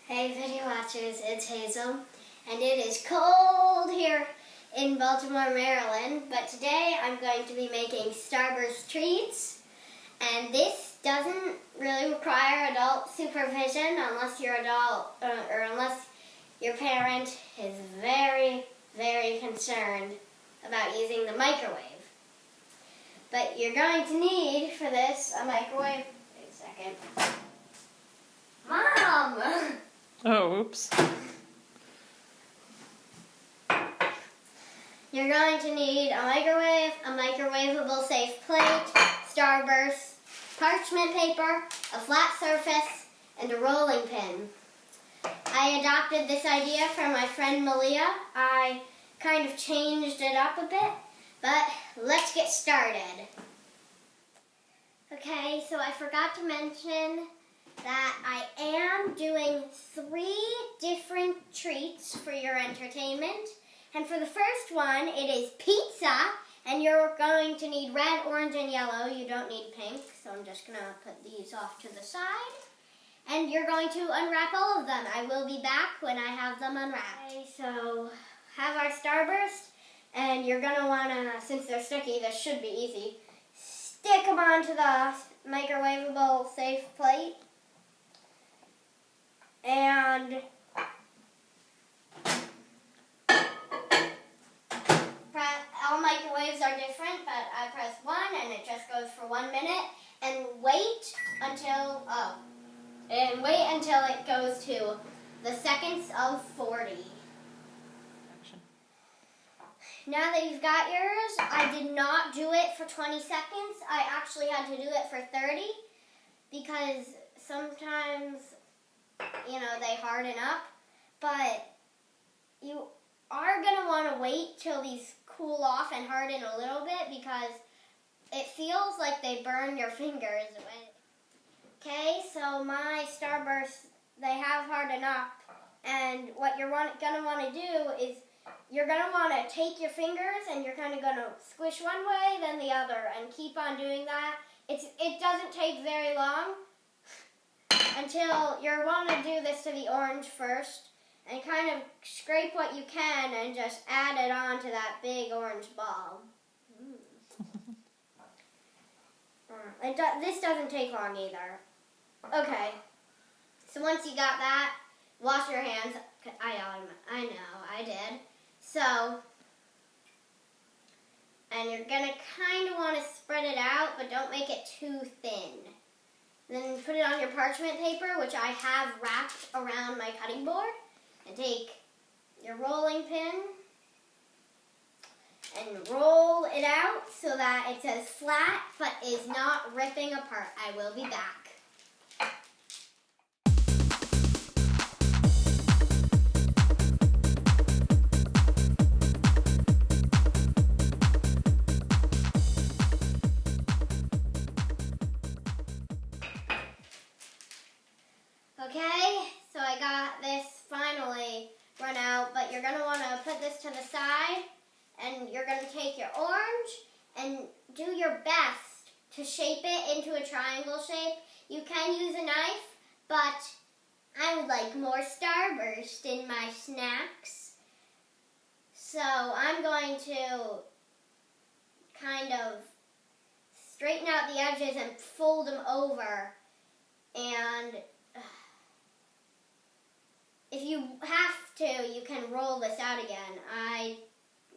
Hey video watchers, it's Hazel, and it is cold here in Baltimore, Maryland, but today I'm going to be making Starburst treats, and this doesn't really require adult supervision unless your unless your parent is very, very concerned about using the microwave. But you're going to need for this a microwave. Wait a second. Mom! Oh, oops. You're going to need a microwave, a microwavable safe plate, Starburst, parchment paper, a flat surface, and a rolling pin. I adopted this idea from my friend Malia. I kind of changed it up a bit, but let's get started. Okay, so I forgot to mention that I am doing 3 different treats for your entertainment. And for the first one, it is pizza, and you're going to need red, orange, and yellow. You don't need pink, so I'm just gonna put these off to the side. And you're going to unwrap all of them. I will be back when I have them unwrapped. Okay, so have our Starburst, and you're gonna wanna, since they're sticky, this should be easy, stick them onto the microwavable safe plate. And all microwaves are different, but I press 1 and it just goes for 1 minute, and wait until it goes to the seconds of 40. Now that you've got yours, I did not do it for 20 seconds. I actually had to do it for 30 because sometimes, you know, they harden up, but you are going to want to wait till these cool off and harden a little bit because it feels like they burn your fingers. Okay, so my Starburst, they have hardened up, and what you're going to want to do is you're going to want to take your fingers and you're kind of going to squish one way, then the other, and keep on doing that. It doesn't take very long until you want to do this to the orange first and kind of scrape what you can and just add it on to that big orange ball. This doesn't take long either. Okay, so once you got that, wash your hands. I know, I did. So, and you're going to kind of want to spread it out, but don't make it too thin. Then put it on your parchment paper, which I have wrapped around my cutting board. And take your rolling pin and roll it out so that it says flat, but is not ripping apart. I will be back. Okay, so I got this finally run out, but you're going to want to put this to the side, and you're going to take your orange and do your best to shape it into a triangle shape. You can use a knife, but I would like more Starburst in my snacks. So I'm going to kind of straighten out the edges and fold them over, and if you have to, you can roll this out again. I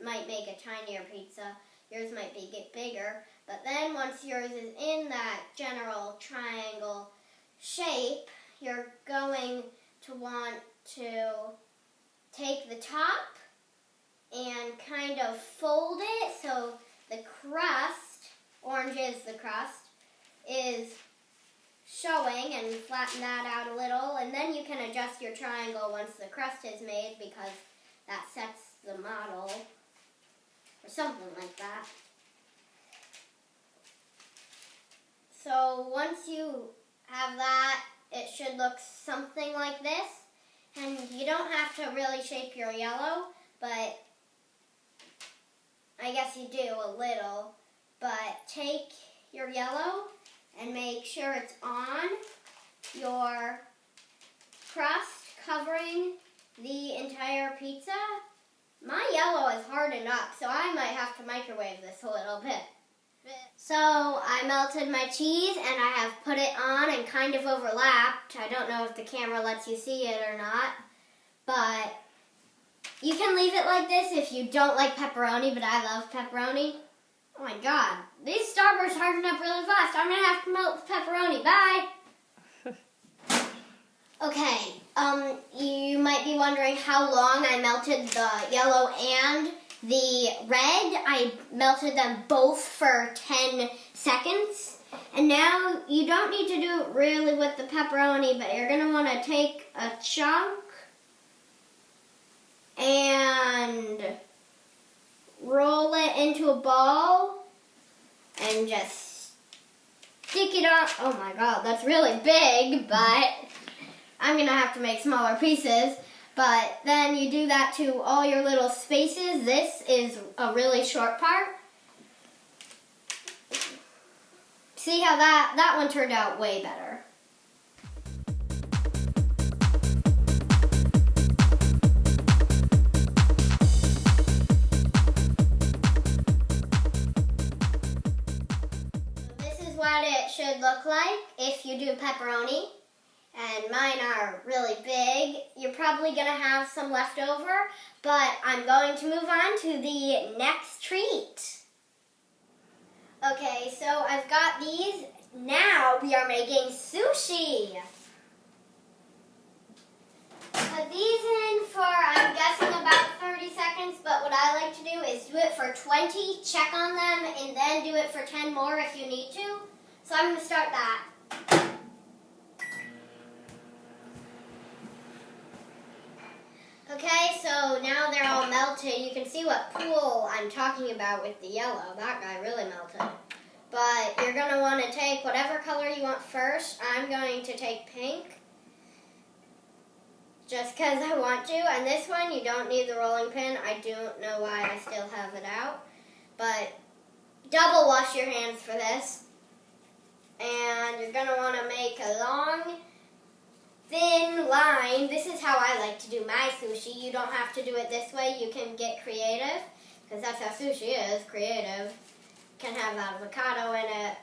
might make a tinier pizza. Yours might get bigger. But then once yours is in that general triangle shape, you're going to want to take the top and kind of fold it so the crust, orange is the crust, is showing, and flatten that out a little, and then you can adjust your triangle once the crust is made because that sets the model or something like that. So once you have that, it should look something like this, and you don't have to really shape your yellow, but I guess you do a little, but take your yellow and make sure it's on your crust covering the entire pizza. My yellow is hardened up, so I might have to microwave this a little bit. So I melted my cheese and I have put it on and kind of overlapped. I don't know if the camera lets you see it or not, but you can leave it like this if you don't like pepperoni, but I love pepperoni. Oh my god, these Starbursts harden up really fast. I'm gonna have to melt the pepperoni. Bye! Okay, you might be wondering how long I melted the yellow and the red. I melted them both for 10 seconds. And now you don't need to do it really with the pepperoni, but you're gonna wanna take a chunk and roll it into a ball and just stick it on. Oh my god, that's really big, but I'm gonna have to make smaller pieces. But then you do that to all your little spaces. This is a really short part. See how that one turned out way better. What it should look like if you do pepperoni, and mine are really big. You're probably gonna have some left over, but I'm going to move on to the next treat. Okay, so I've got these. Now we are making sushi. Put these in for, I'm guessing, about 30 seconds, but what I like to do is do it for 20, check on them, and then do it for 10 more if you need to. So I'm going to start that. Okay, so now they're all melted. You can see what pool I'm talking about with the yellow. That guy really melted. But you're going to want to take whatever color you want first. I'm going to take pink, just because I want to. And this one, you don't need the rolling pin. I don't know why I still have it out. But double wash your hands for this. And you're going to want to make a long, thin line. This is how I like to do my sushi. You don't have to do it this way. You can get creative, because that's how sushi is, creative. Can have avocado in it,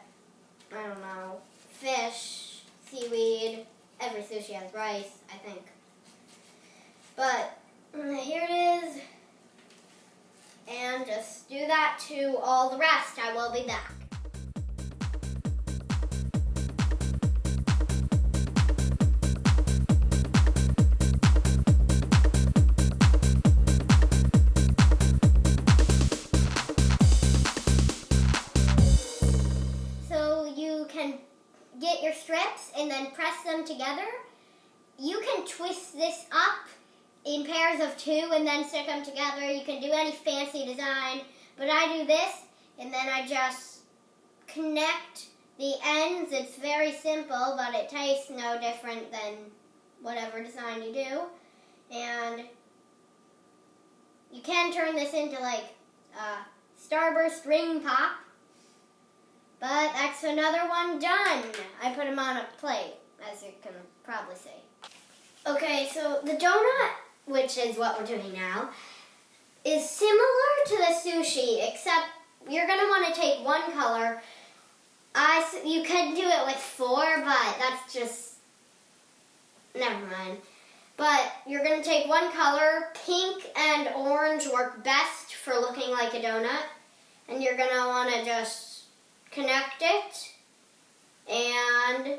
I don't know, fish, seaweed. Every sushi has rice, I think. But here it is. And just do that to all the rest. I will be back. Get your strips and then press them together. You can twist this up in pairs of 2 and then stick them together. You can do any fancy design, but I do this and then I just connect the ends. It's very simple, but it tastes no different than whatever design you do. And you can turn this into like a Starburst ring pop. But that's another one done. I put them on a plate, as you can probably see. Okay, so the donut, which is what we're doing now, is similar to the sushi, except you're going to want to take one color. You could do it with 4, but that's just, never mind. But you're going to take one color. Pink and orange work best for looking like a donut. And you're going to want to just connect it and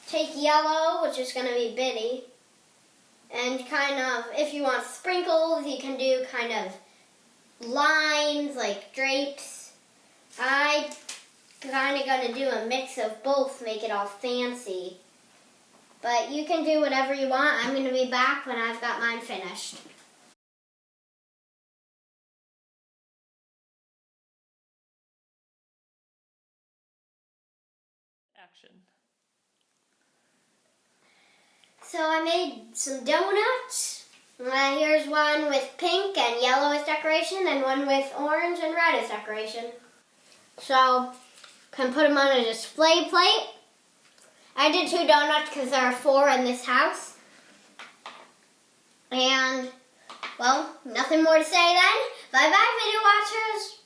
take yellow, which is going to be bitty, and kind of, if you want sprinkles, you can do kind of lines like drapes. I kind of going to do a mix of both, make it all fancy, but you can do whatever you want. I'm going to be back when I've got mine finished. Action. So I made some donuts. Here's one with pink and yellow as decoration, and one with orange and red as decoration. So, can put them on a display plate. I did 2 donuts because there are 4 in this house. And, well, nothing more to say then. Bye-bye, video watchers.